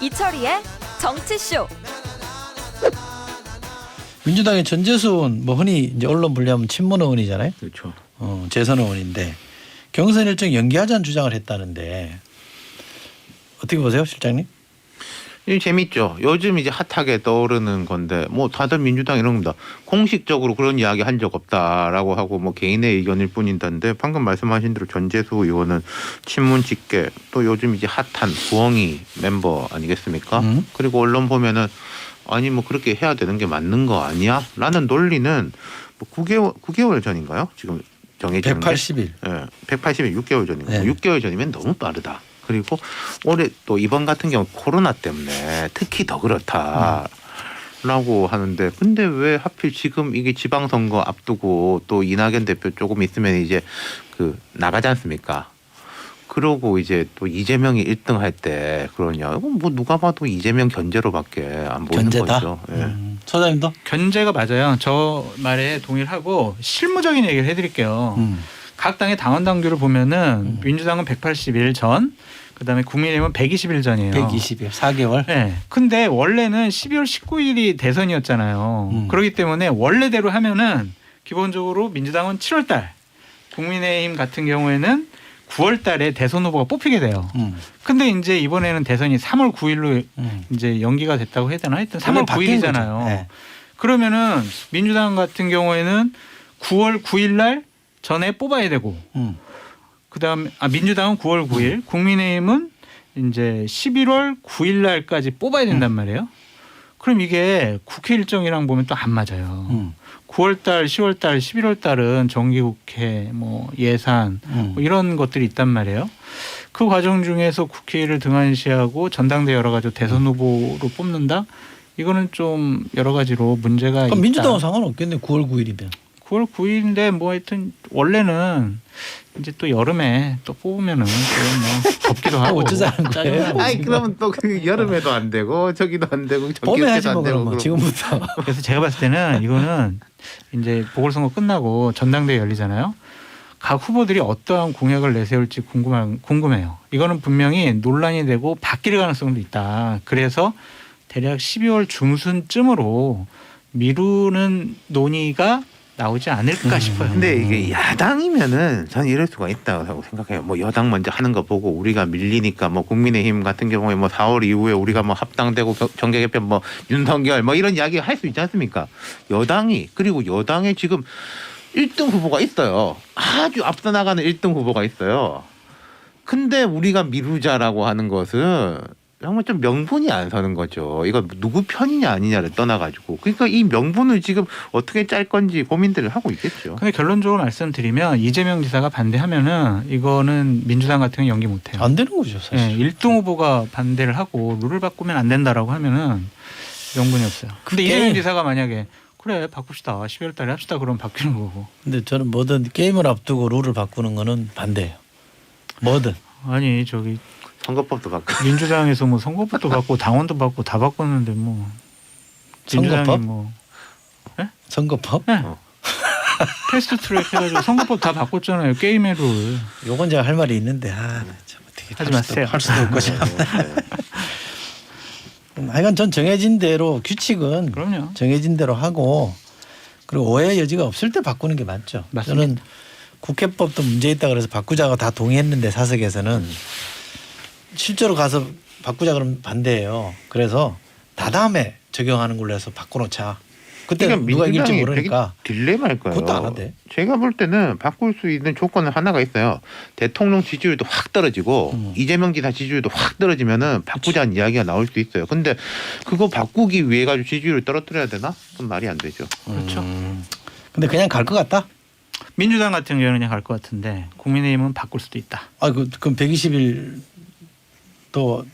이철이의 정치쇼. 민주당의 전재수 의원 뭐 흔히 이제 언론 분류하면 친문 의원이잖아요. 그렇죠. 재선 의원인데 경선 일정 연기하자는 주장을 했다는데 어떻게 보세요, 실장님? 이 재밌죠. 요즘 이제 핫하게 떠오르는 건데 뭐 다들 민주당 이런 겁니다. 공식적으로 그런 이야기 한 적 없다라고 하고 뭐 개인의 의견일 뿐인데 방금 말씀하신 대로 전재수 의원은 친문 직계 또 요즘 이제 핫한 부엉이 멤버 아니겠습니까? 그리고 언론 보면은 아니 뭐 그렇게 해야 되는 게 맞는 거 아니야? 라는 논리는 뭐 9개월 전인가요? 지금 정해진 180일. 예, 180일 6개월 전인가? 네. 6개월 전이면 너무 빠르다. 그리고 올해 또 이번 같은 경우 코로나 때문에 특히 더 그렇다라고 하는데 근데 왜 하필 지금 이게 지방선거 앞두고 또 이낙연 대표 조금 있으면 이제 그 나가지 않습니까? 그러고 이제 또 이재명이 1등 할 때 그러냐? 이건 뭐 누가 봐도 이재명 견제로밖에 안 보이는 견제다? 거죠. 예. 소장님도? 견제가 맞아요. 저 말에 동의를 하고 실무적인 얘기를 해드릴게요. 각 당의 당원 당규를 보면은 민주당은 180일 전, 그다음에 국민의힘은 120일 전이에요. 120일, 4개월. 네. 근데 원래는 12월 19일이 대선이었잖아요. 그렇기 때문에 원래대로 하면은 기본적으로 민주당은 7월 달, 국민의힘 같은 경우에는 9월 달에 대선 후보가 뽑히게 돼요. 근데 이제 이번에는 대선이 3월 9일로 이제 연기가 됐다고 해야 되나? 하여튼 3월 9일이잖아요. 네. 그러면은 민주당 같은 경우에는 9월 9일 날 전에 뽑아야 되고 그다음에 민주당은 9월 9일, 국민의힘은 이제 11월 9일 날까지 뽑아야 된단 말이에요. 그럼 이게 국회 일정이랑 보면 또 안 맞아요. 9월 달, 10월 달, 11월 달은 정기국회, 뭐 예산 뭐 이런 것들이 있단 말이에요. 그 과정 중에서 국회의를 등한시하고 전당대 여러 가지 대선 후보로 뽑는다. 이거는 좀 여러 가지로 문제가 있다. 그럼 민주당은 상관없겠네. 9월 9일이면. 9월 9일인데 뭐 하여튼 원래는 이제 또 여름에 또 뽑으면은 또 뭐 덥기도 하고 어쩌자는 거예요? 짜증나고. 아이 그러면 또 그 여름에도 안 되고 저기도 안 되고 봄에 하지 정기국회도 뭐 안 되고 그러면 지금부터. 그래서 제가 봤을 때는 이거는 이제 보궐선거 끝나고 전당대회 열리잖아요. 각 후보들이 어떠한 공약을 내세울지 궁금해요. 이거는 분명히 논란이 되고 바뀔 가능성도 있다. 그래서 대략 12월 중순쯤으로 미루는 논의가 나오지 않을까 싶어요. 근데 이게 야당이면은 저는 이럴 수가 있다고 생각해요. 뭐 여당 먼저 하는 거 보고 우리가 밀리니까 뭐 국민의힘 같은 경우에 뭐 4월 이후에 우리가 뭐 합당되고 정계 개편 뭐 윤석열 뭐 이런 이야기 할 수 있지 않습니까? 여당이 그리고 여당에 지금 1등 후보가 있어요. 아주 앞서 나가는 1등 후보가 있어요. 근데 우리가 미루자라고 하는 것은 정말 좀 명분이 안 서는 거죠. 이거 누구 편이냐 아니냐를 떠나가지고. 그러니까 이 명분을 지금 어떻게 짤 건지 고민들을 하고 있겠죠. 근데 결론적으로 말씀드리면 이재명 지사가 반대하면은 이거는 민주당 같은 경우 연기 못해요. 안 되는 거죠, 사실. 네, 1등 후보가 반대를 하고 룰을 바꾸면 안 된다라고 하면은 명분이 없어요. 근데 이재명 지사가 만약에 그래 바꿉시다. 12월 달에 합시다. 그러면 바뀌는 거고. 근데 저는 뭐든 게임을 앞두고 룰을 바꾸는 거는 반대예요. 뭐든. 아니 저기 선거법도 바꿔. 민주당에서 뭐 선거법도 바꾸고 당원도 바꾸고 다 바꿨는데 뭐 민주당이 선거법? 뭐 선거법? 네. 패스트 트랙 해가지고 선거법 다 바꿨잖아요. 게임의 룰. 요건 제가 할 말이 있는데 참 어떻게 하지 마세요. 할 수도 없고 참. 하여간 전 정해진 대로 규칙은 그럼요. 정해진 대로 하고 그리고 오해 여지가 없을 때 바꾸는 게 맞죠. 맞습니다. 저는 국회법도 문제 있다 그래서 바꾸자고 다 동의했는데 사석에서는 실제로 가서 바꾸자 그러면 반대예요. 그래서 다음에 적용하는 걸로 해서 바꿔놓자. 그때 그러니까 누가 이길지 민주당이 모르니까 딜레마일 거예요. 그것도 안 하대. 제가 볼 때는 바꿀 수 있는 조건은 하나가 있어요. 대통령 지지율도 확 떨어지고 이재명 지사 지지율도 확 떨어지면은 바꾸자는 이야기가 나올 수 있어요. 근데 그거 바꾸기 위해 가지고 지지율을 떨어뜨려야 되나? 그건 말이 안 되죠. 그렇죠. 근데 그냥 갈 것 같다. 민주당 같은 경우는 그냥 갈 것 같은데 국민의힘은 바꿀 수도 있다. 그럼 120일 또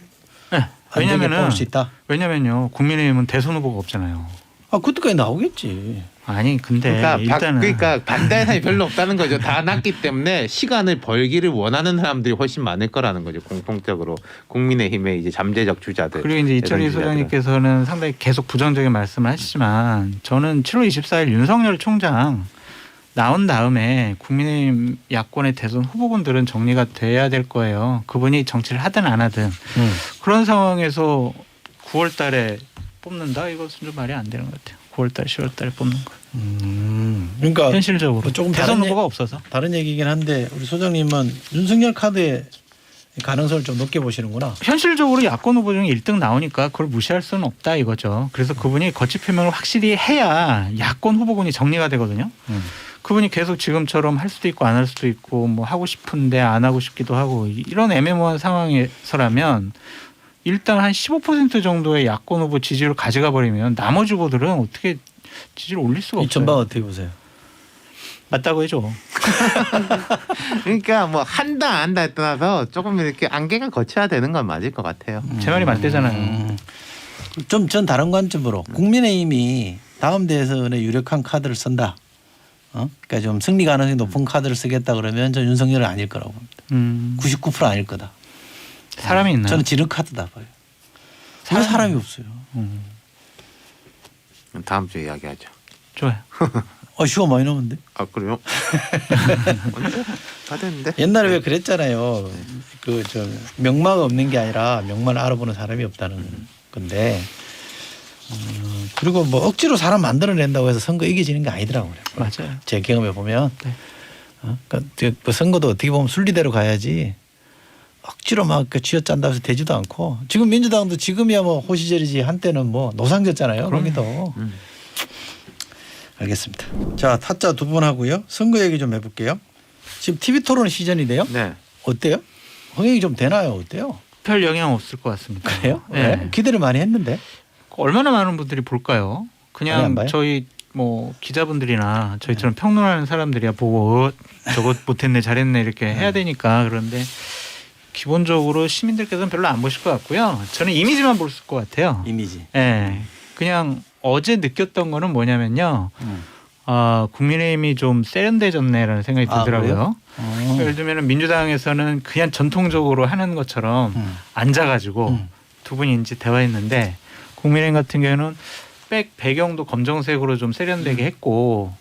네. 안 되게 뽑을 수 있다. 왜냐면요. 국민의힘은 대선 후보가 없잖아요. 그때까지 나오겠지. 아니 근데 일단은 그러니까 반대하는 사람이 별로 없다는 거죠. 다 났기 때문에 시간을 벌기를 원하는 사람들이 훨씬 많을 거라는 거죠. 공통적으로 국민의힘의 이제 잠재적 주자들. 그리고 이제 이철희 소장님께서는 상당히 계속 부정적인 말씀을 하시지만 저는 7월 24일 윤석열 총장 나온 다음에 국민의힘 야권의 대선 후보군들은 정리가 돼야 될 거예요. 그분이 정치를 하든 안 하든 그런 상황에서 9월 달에 뽑는다? 이것은 좀 말이 안 되는 것 같아요. 9월 달, 10월 달에 뽑는 거. 그러니까 현실적으로 뭐 조금 대선 다른 후보가 없어서. 다른 얘기긴 한데 우리 소장님은 윤석열 카드의 가능성을 좀 높게 보시는구나. 현실적으로 야권 후보 중에 1등 나오니까 그걸 무시할 수는 없다 이거죠. 그래서 그분이 거취 표명을 확실히 해야 야권 후보군이 정리가 되거든요. 그분이 계속 지금처럼 할 수도 있고 안 할 수도 있고 뭐 하고 싶은데 안 하고 싶기도 하고 이런 애매모호한 상황에서라면 일단 한 15% 정도의 야권 후보 지지를 가져가 버리면 나머지 후보들은 어떻게 지지를 올릴 수가 이 없어요. 전방 어떻게 보세요? 맞다고 해줘. 그러니까 뭐 한다 안 한다에 떠나서 조금 이렇게 안개가 거쳐야 되는 건 맞을 것 같아요. 제 말이 맞대잖아요. 좀 전 다른 관점으로 국민의힘이 다음 대선에 유력한 카드를 쓴다. 그러니까 좀 승리 가능성이 높은 카드를 쓰겠다 그러면 전 윤석열은 아닐 거라고 봅니다. 99% 아닐 거다. 사람이 있나요? 저는 지름 카드다 봐요. 왜 사람이 없어요? 다음 주에 이야기하죠. 좋아요. 시간 많이 남았는데? 아 그래요? 언제 다 됐는데? 옛날에 왜 그랬잖아요. 그 저 명마가 없는 게 아니라 명마를 알아보는 사람이 없다는 건데. 그리고 뭐 억지로 사람 만들어낸다고 해서 선거 이겨지는 게 아니더라고요. 맞아요. 제 경험에 보면 네. 그러니까 그 선거도 어떻게 보면 순리대로 가야지 억지로 막 쥐어짠다 해서 되지도 않고 지금 민주당도 지금이야 뭐 호시절이지 한때는 뭐 노상졌잖아요. 거기도. 알겠습니다. 자 타짜 두 분 하고요. 선거 얘기 좀 해볼게요. 지금 TV 토론 시즌이래요. 네. 어때요? 흥행이 좀 되나요? 어때요? 별 영향 없을 것 같습니다. 그래요? 네. 네. 기대를 많이 했는데. 얼마나 많은 분들이 볼까요? 많이 안 그냥 봐요? 저희 뭐 기자분들이나 저희처럼 평론하는 사람들이야 보고 저것 못했네 잘했네 이렇게 해야 되니까. 그런데 기본적으로 시민들께서는 별로 안 보실 것 같고요. 저는 이미지만 볼 것 같아요. 이미지. 네. 그냥 어제 느꼈던 거는 뭐냐면요. 국민의힘이 좀 세련돼졌네라는 생각이 들더라고요. 예를 들면 민주당에서는 그냥 전통적으로 하는 것처럼 앉아가지고 두 분이 이제 대화했는데 국민의힘 같은 경우는 배경도 검정색으로 좀 세련되게 했고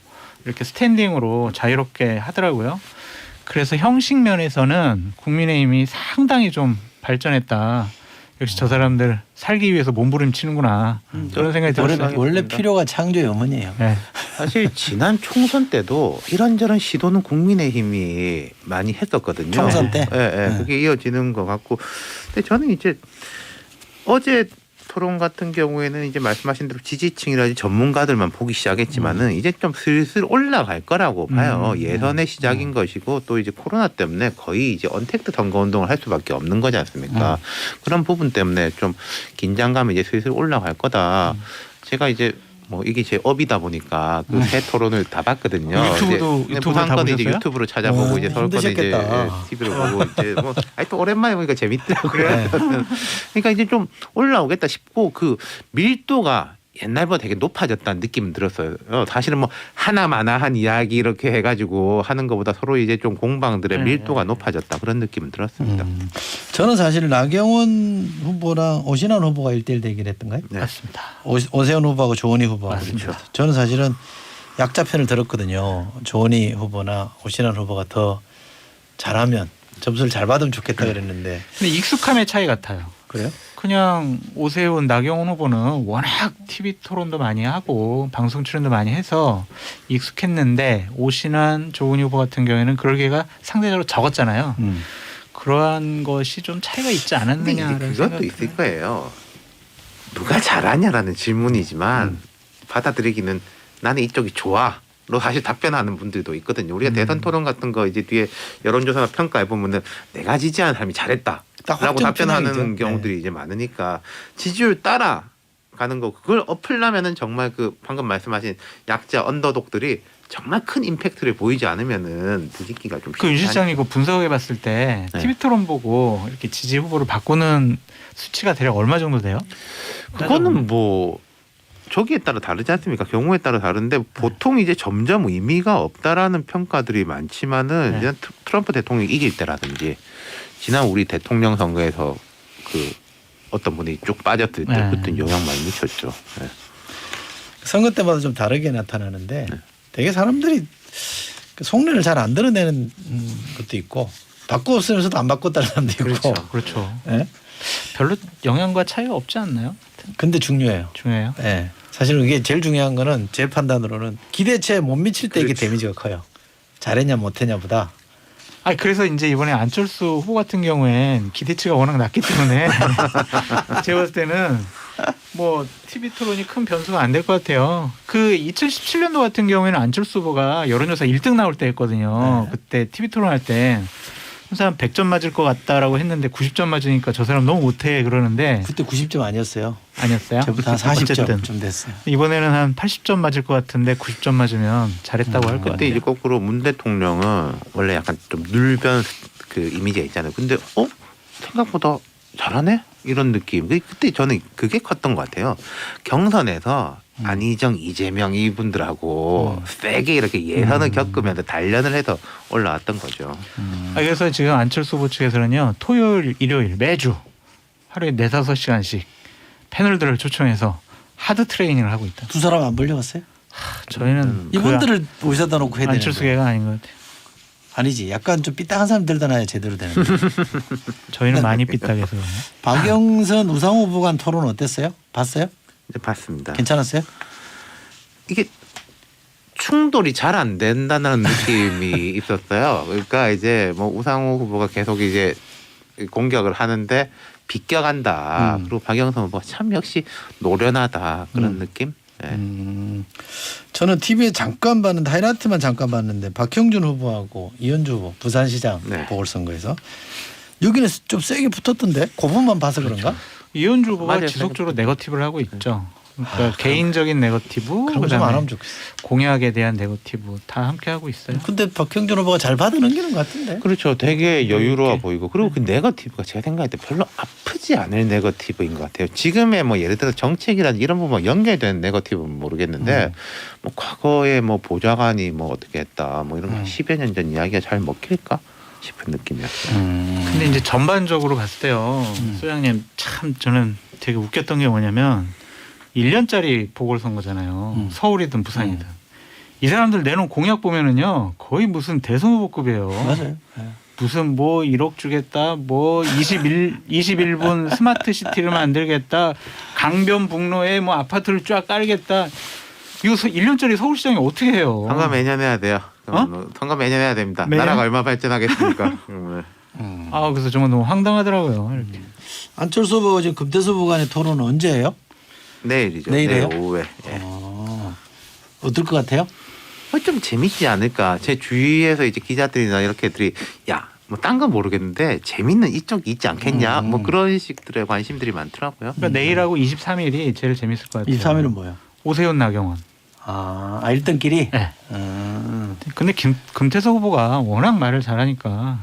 이렇게 스탠딩으로 자유롭게 하더라고요. 그래서 형식 면에서는 국민의힘이 상당히 좀 발전했다. 역시 저 사람들 살기 위해서 몸부림치는구나. 그런 생각이 들었어요. 원래 필요가 창조의 어머니예요. 네. 사실 지난 총선 때도 이런저런 시도는 국민의힘이 많이 했었거든요. 총선 때? 예. 그게 이어지는 것 같고. 근데 저는 이제 어제 토론 같은 경우에는 이제 말씀하신 대로 지지층이라든지 전문가들만 보기 시작했지만은 이제 좀 슬슬 올라갈 거라고 봐요. 예선의 시작인 것이고 또 이제 코로나 때문에 거의 이제 언택트 선거운동을 할 수밖에 없는 거지 않습니까? 그런 부분 때문에 좀 긴장감이 이제 슬슬 올라갈 거다. 제가 이제 뭐 이게 제 업이다 보니까 그 새 토론을 다 봤거든요. 유튜브도 이제 유튜브로 다 부산 거는 이제 보셨어요? 유튜브로 찾아보고 이제 서울 거는 이제 힘드셨겠다. TV로 보고 이제 뭐 또 오랜만에 보니까 재밌더라고요. 그러니까 이제 좀 올라오겠다 싶고 그 밀도가 옛날보다 되게 높아졌다는 느낌은 들었어요. 사실은 뭐 하나마나한 이야기 이렇게 해가지고 하는 것보다 서로 이제 좀 공방들의 밀도가 높아졌다 그런 느낌은 들었습니다. 저는 사실 나경원 후보랑 오신환 후보가 1대1 대결 했던가요? 네. 맞습니다. 오세훈 후보하고 조은희 후보하고. 맞습니다. 저는 사실은 약자 편을 들었거든요. 조은희 후보나 오신환 후보가 더 잘하면 점수를 잘 받으면 좋겠다 그랬는데. 근데 익숙함의 차이 같아요. 그래요? 그냥 오세훈, 나경원 후보는 워낙 TV 토론도 많이 하고 방송 출연도 많이 해서 익숙했는데 오신환, 조은희 후보 같은 경우에는 그럴 기회가 상대적으로 적었잖아요. 그러한 것이 좀 차이가 있지 근데 이제 않았느냐라는 그것도 생각이 있을 거예요. 누가 잘하냐라는 질문이지만 받아들이기는 나는 이쪽이 좋아. 로 사실 답변하는 분들도 있거든요. 우리가 대선 토론 같은 거 이제 뒤에 여론조사나 평가해 보면은 내가 지지하는 사람이 잘했다. 딱 라고 확정 답변하는 편향이죠. 경우들이 이제 많으니까 지지율 따라 가는 거 그걸 엎으려면은 정말 그 방금 말씀하신 약자 언더독들이 정말 큰 임팩트를 보이지 않으면은 부짓기가 좀 그 윤 실장님 그 분석해 봤을 때 네. TV 토론 보고 이렇게 지지 후보를 바꾸는 수치가 대략 얼마 정도 돼요? 그거는 뭐 저기에 따라 다르지 않습니까? 경우에 따라 다른데 보통 이제 점점 의미가 없다라는 평가들이 많지만은 이제 트럼프 대통령이 이길 때라든지 지난 우리 대통령 선거에서 그 어떤 분이 쭉 빠졌을 때 그때 영향 많이 미쳤죠. 네. 선거 때마다 좀 다르게 나타나는데 되게 사람들이 속내를 잘 안 드러내는 것도 있고 바꿨으면서도 안 바꿨다는 사람도 있고. 그렇죠. 그렇죠. 예? 별로 영향과 차이가 없지 않나요? 근데 중요해요. 중요해요. 예. 사실은 이게 제일 중요한 거는 제 판단으로는 기대치에 못 미칠 때 이게 그렇죠. 데미지가 커요. 잘했냐 못했냐보다. 아 그래서 이제 이번에 안철수 후보 같은 경우엔 기대치가 워낙 낮기 때문에 제가 봤을 때는 뭐 TV 토론이 큰 변수가 안 될 것 같아요. 그 2017년도 같은 경우에는 안철수 후보가 여론조사 1등 나올 때 했거든요. 네. 그때 TV 토론할 때 한 사람 100점 맞을 것 같다라고 했는데 90점 맞으니까 저 사람 너무 못해 그러는데 그때 90점 아니었어요. 아니었어요? 저보다 한 어쨌든 40점 좀 됐어요. 이번에는 한 80점 맞을 것 같은데 90점 맞으면 잘했다고 할 것 그때 같아요. 이제 거꾸로 문 대통령은 원래 약간 좀 눌변 그 이미지가 있잖아요. 근데 생각보다 잘하네 이런 느낌. 그때 저는 그게 컸던 것 같아요. 경선에서 안희정, 이재명 이분들하고 세게 이렇게 예선을 겪으면서 단련을 해서 올라왔던 거죠. 그래서 지금 안철수 후보 측에서는요. 토요일, 일요일 매주 하루에 4-5시간씩 패널들을 초청해서 하드 트레이닝을 하고 있다. 두 사람 안 불려갔어요? 저희는 이분들을 모셔다 놓고 해야 되는 안철수계가 아닌 것 같아요. 아니지. 약간 좀 삐딱한 사람 들다 놔야 제대로 되는 거예요. 저희는 많이 삐딱해서 그래요. 박영선, 우상호 후보 간 토론 어땠어요? 봤어요? 이제 봤습니다. 괜찮았어요? 이게 충돌이 잘 안 된다는 느낌이 있었어요. 그러니까 이제 뭐 우상호 후보가 계속 이제 공격을 하는데 비껴간다. 그리고 박영선 후보가 참 역시 노련하다 그런 느낌. 네. 저는 TV에 잠깐 봤는데 하이라이트만 잠깐 봤는데 박형준 후보하고 이현주 후보 부산시장 네. 보궐선거에서 여기는 좀 세게 붙었던데 그 부분만 봐서 그런가? 이현주 후보가 맞아요. 지속적으로 네거티브를 하고 있죠. 그러니까 개인적인 네거티브, 그런 거 좀 그다음에 안 하면 좋겠어. 공약에 대한 네거티브 다 함께 하고 있어요. 근데 박형준 후보가 잘 받아 넘기는 것 같은데. 그렇죠. 되게 여유로워 이렇게. 보이고 그리고 그 네거티브가 제가 생각할 때 별로 아프지 않을 네거티브인 것 같아요. 지금의 뭐 예를 들어 정책이란 이런 부분 연결된 네거티브는 모르겠는데 뭐 과거에 뭐 보좌관이 뭐 어떻게 했다 뭐 이런 10여 년 전 이야기가 잘 먹힐까 싶은 느낌이었어요. 근데 이제 전반적으로 봤을 때요. 소장님 참 저는 되게 웃겼던 게 뭐냐면 1년짜리 보궐선거잖아요. 서울이든 부산이든. 이 사람들 내놓은 공약 보면은요. 거의 무슨 대선 후보급이에요. 맞아요. 네. 무슨 뭐 1억 주겠다. 뭐 21분 스마트 시티를 만들겠다. 강변북로에 뭐 아파트를 쫙 깔겠다. 이거 1년짜리 서울시장이 어떻게 해요? 선거 매년 해야 돼요. 선거 매년 해야 됩니다. 매년? 나라가 얼마 발전하겠습니까? 그래서 정말 너무 황당하더라고요. 이렇게. 안철수 후보 지금 금태수 후보 간의 토론은 언제예요? 내일이죠. 내일이에요? 내일 오후에. 예. 어떨 것 같아요? 좀 재밌지 않을까. 제 주위에서 이제 기자들이나 이렇게들이 야, 뭐 딴 건 모르겠는데 재밌는 이쪽이 있지 않겠냐. 뭐 그런 식들의 관심들이 많더라고요. 그러니까 내일하고 23일이 제일 재밌을 것 같아요. 23일은 뭐예요? 오세훈 나경원. 1등끼리? 네. 근데 금태섭 후보가 워낙 말을 잘하니까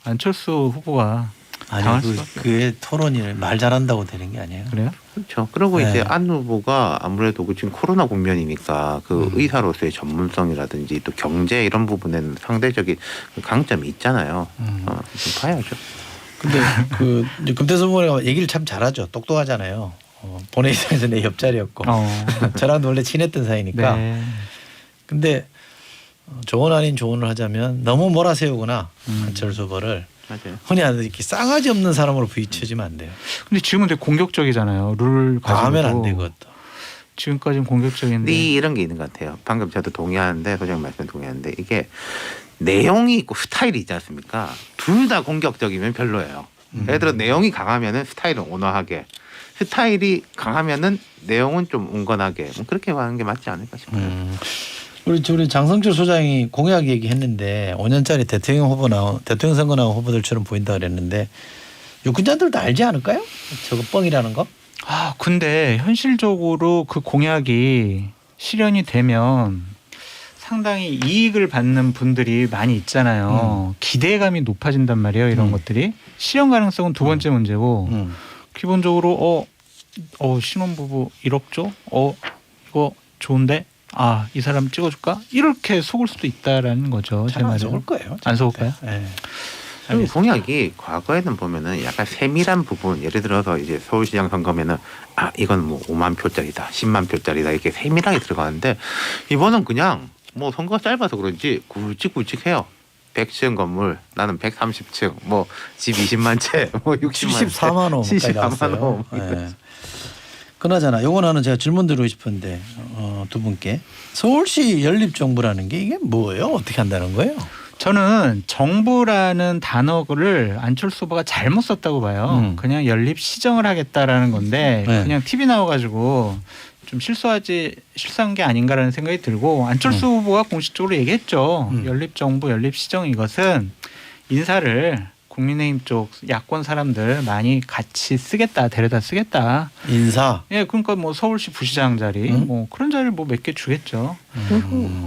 안철수 후보가 당할 아니 수밖에 그게 토론이 말 잘한다고 되는 게 아니에요. 그래요? 그렇죠. 그리고 네. 이제 안 후보가 아무래도 지금 코로나 국면이니까 그 의사로서의 전문성이라든지 또 경제 이런 부분에는 상대적인 강점이 있잖아요. 좀 봐야죠. 근데 그 이제 금태섭 후보가 얘기를 참 잘하죠. 똑똑하잖아요. 본회의장에서 내 옆자리였고 저랑도 원래 친했던 사이니까. 네. 근데 조언 아닌 조언을 하자면 너무 몰아세우거나 안철수 후보를 맞아요. 흔히 하는 이렇게 싸가지 없는 사람으로 부딪혀지면 안 돼요. 근데 지금은 되게 공격적이잖아요. 룰 가지고. 하면 안 되거든. 지금까지는 공격적인데. 근데 이런 게 있는 것 같아요. 방금 저도 동의하는데 소장 말씀 동의하는데 이게 내용이 있고 스타일이 있지 않습니까? 둘 다 공격적이면 별로예요. 예를 들어 내용이 강하면은 스타일은 온화하게, 스타일이 강하면은 내용은 좀 온건하게 그렇게 하는 게 맞지 않을까 싶어요. 우리 장성철 소장이 공약 얘기했는데 5년짜리 대통령 선거 나온 후보들처럼 보인다 그랬는데 유권자들도 알지 않을까요? 저거 뻥이라는 거? 근데 현실적으로 그 공약이 실현이 되면 상당히 이익을 받는 분들이 많이 있잖아요. 기대감이 높아진단 말이에요. 이런 것들이. 실현 가능성은 두 번째 문제고 기본적으로 신혼부부 1억 줘? 이거 좋은데? 이 사람 찍어줄까? 이렇게 속을 수도 있다라는 거죠. 제 잘 안 말은. 속을 거예요. 안 속을까요? 네. 그리고 공약이 과거에는 보면은 약간 세밀한 부분, 예를 들어서 이제 서울시장 선거면은 이건 뭐 5만 표짜리다, 10만 표짜리다 이렇게 세밀하게 들어가는데 이번은 그냥 뭐 선거가 짧아서 그런지 굵직굵직해요. 100층 건물, 나는 130층, 뭐 집 20만 채, 뭐 60만 74만 원 가까이 74만 나왔어요. 원. 예. 그나저나 요건 하나 제가 질문 드리고 싶은데 두 분께 서울시 연립정부라는 게 이게 뭐예요? 어떻게 한다는 거예요? 저는 정부라는 단어를 안철수 후보가 잘못 썼다고 봐요. 그냥 연립 시정을 하겠다라는 건데 네. 그냥 TV 나와가지고 좀 실수한 게 아닌가라는 생각이 들고 안철수 후보가 공식적으로 얘기했죠. 연립 정부, 연립 시정 이것은 인사를 국민의힘 쪽 야권 사람들 많이 같이 쓰겠다, 데려다 쓰겠다. 인사. 예, 그러니까 뭐 서울시 부시장 자리, 뭐 그런 자리를 뭐 몇 개 주겠죠.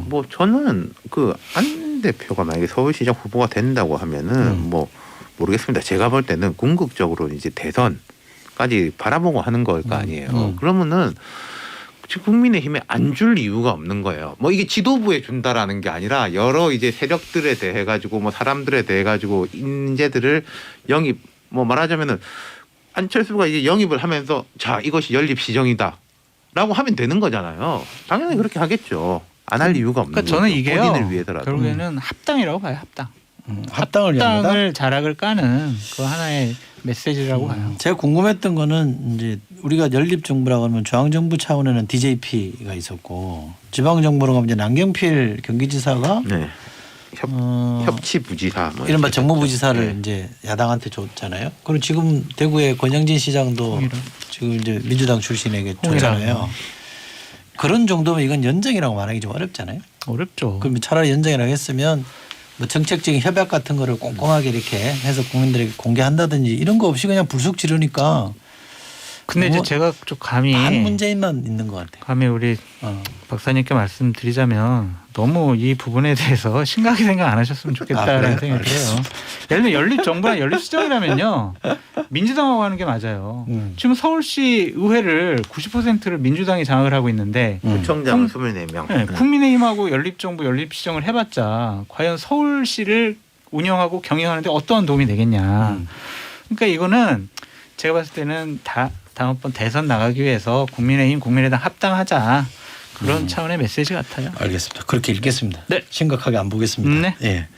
뭐 저는 그 안 대표가 만약에 서울시장 후보가 된다고 하면은 뭐 모르겠습니다. 제가 볼 때는 궁극적으로 이제 대선까지 바라보고 하는 걸 거 아니에요. 그러면은 지금 국민의힘에 안 줄 이유가 없는 거예요. 뭐 이게 지도부에 준다라는 게 아니라 여러 이제 세력들에 대해 가지고 뭐 사람들에 대해 가지고 인재들을 영입 뭐 말하자면은 안철수가 이제 영입을 하면서 자 이것이 연립 시정이다라고 하면 되는 거잖아요. 당연히 그렇게 하겠죠. 안 할 이유가 없는 그러니까 저는 거죠. 이게요. 본인을 위해서라도. 결국에는 합당이라고 봐요. 합당. 합당을 위한 거다. 합당을 자락을 까는 그 하나의 메시지라고 봐요. 제가 궁금했던 거는 이제 우리가 연립정부라고 하면 중앙정부 차원에는 DJP가 있었고 지방정부로 가면 이제 남경필 경기지사가 네. 협치부지사 뭐 이른바 이렇게 정무부지사를 됐죠. 이제 야당한테 줬잖아요. 그리고 지금 대구의 권영진 시장도 홍일환. 지금 이제 민주당 출신에게 홍일환. 줬잖아요. 그런 정도면 이건 연정이라고 말하기 좀 어렵잖아요. 어렵죠. 그럼 차라리 연정이라고 했으면 뭐 정책적인 협약 같은 거를 꼼꼼하게 이렇게 해서 국민들에게 공개한다든지 이런 거 없이 그냥 불쑥 지르니까 근데 이제 뭐 제가 좀 감히 한 문제인만 있는 것 같아요. 감히 우리 박사님께 말씀드리자면 너무 이 부분에 대해서 심각하게 생각 안 하셨으면 좋겠다라는 그래요? 생각이 들어요. 예를 들면 연립 정부나 연립 시정이라면요 민주당하고 하는 게 맞아요. 지금 서울시 의회를 90%를 민주당이 장악을 하고 있는데 구청장 24명. 네, 국민의힘하고 연립 정부, 연립 시정을 해봤자 과연 서울시를 운영하고 경영하는데 어떠한 도움이 되겠냐. 그러니까 이거는 제가 봤을 때는 다음번 대선 나가기 위해서 국민의힘, 국민의당 합당하자 그런 차원의 메시지 같아요. 알겠습니다. 그렇게 읽겠습니다. 네. 심각하게 안 보겠습니다. 네. 예.